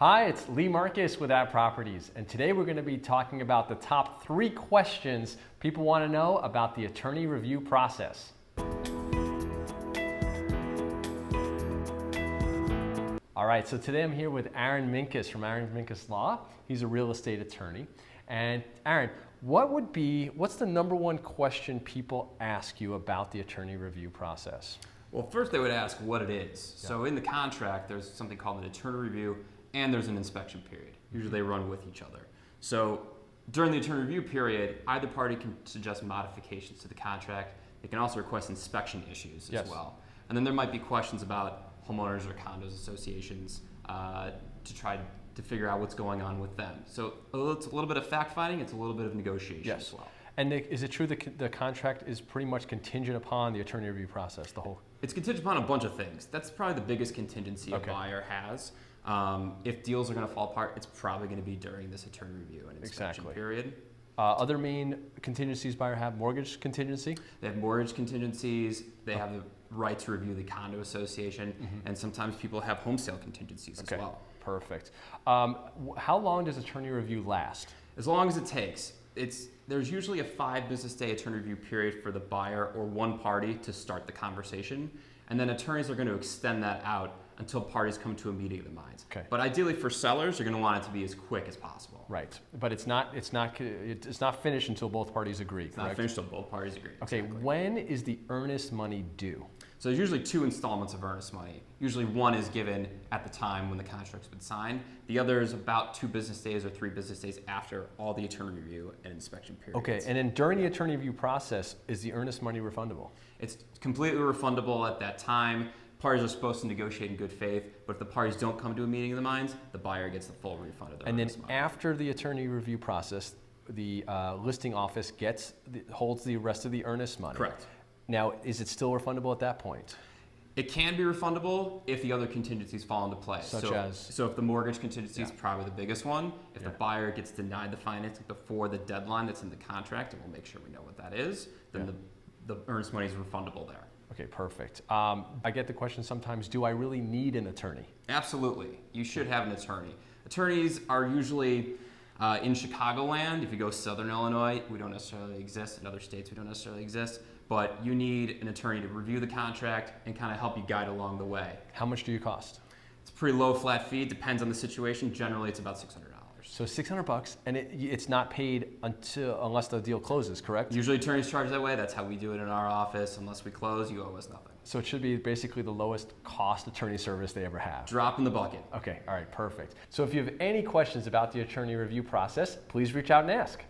Hi, it's Leigh Marcus with Properties, and today we're going to be talking about the top 3 questions people want to know about the attorney review process. All right, so today I'm here with Aaron Minkus from Aaron Minkus Law. He's a real estate attorney. And Aaron, what's the number one question people ask you about the attorney review process? Well, first they would ask what it is. Yeah. So in the contract, there's something called an attorney review, and there's an inspection period. Usually they run with each other. So during the attorney review period, either party can suggest modifications to the contract. They can also request inspection issues as well. And then there might be questions about homeowners or condos associations to try to figure out what's going on with them. So it's a little bit of fact-finding, it's a little bit of negotiation as well. And is it true that the contract is pretty much contingent upon the attorney review process, the whole? It's contingent upon a bunch of things. That's probably the biggest contingency a buyer has. If deals are going to fall apart, it's probably going to be during this attorney review and inspection period. Other main contingencies buyers have: mortgage contingency? They have mortgage contingencies. They have the right to review the condo association, and sometimes people have home sale contingencies as well. Perfect. How long does attorney review last? As long as it takes. There's usually a 5 business day attorney review period for the buyer or one party to start the conversation, and then attorneys are going to extend that out until parties come to a meeting of the minds. But ideally for sellers, you're going to want it to be as quick as possible. Right, but it's not finished until both parties agree. It's not finished until both parties agree. Okay, when is the earnest money due? So there's usually 2 installments of earnest money. Usually one is given at the time when the contract's been signed. The other is about 2 business days or 3 business days after all the attorney review and inspection periods. Okay, and then during the attorney review process, is the earnest money refundable? It's completely refundable at that time. Parties are supposed to negotiate in good faith, but if the parties don't come to a meeting of the minds, the buyer gets the full refund of their earnest money. And then after the attorney review process, the listing office holds the rest of the earnest money. Correct. Now, is it still refundable at that point? It can be refundable if the other contingencies fall into place. So if the mortgage contingency is probably the biggest one, if the buyer gets denied the financing before the deadline that's in the contract, and we'll make sure we know what that is, then the earnest money is refundable there. Okay, perfect. I get the question sometimes, do I really need an attorney? Absolutely. You should have an attorney. Attorneys are usually in Chicagoland. If you go Southern Illinois, we don't necessarily exist. In other states, we don't necessarily exist. But you need an attorney to review the contract and kind of help you guide along the way. How much do you cost? It's a pretty low flat fee. It depends on the situation. Generally, it's about $600. So $600, and it's not paid unless the deal closes, correct? Usually attorneys charge that way. That's how we do it in our office. Unless we close, you owe us nothing. So it should be basically the lowest cost attorney service they ever have. Drop in the bucket. Okay, all right, perfect. So if you have any questions about the attorney review process, please reach out and ask.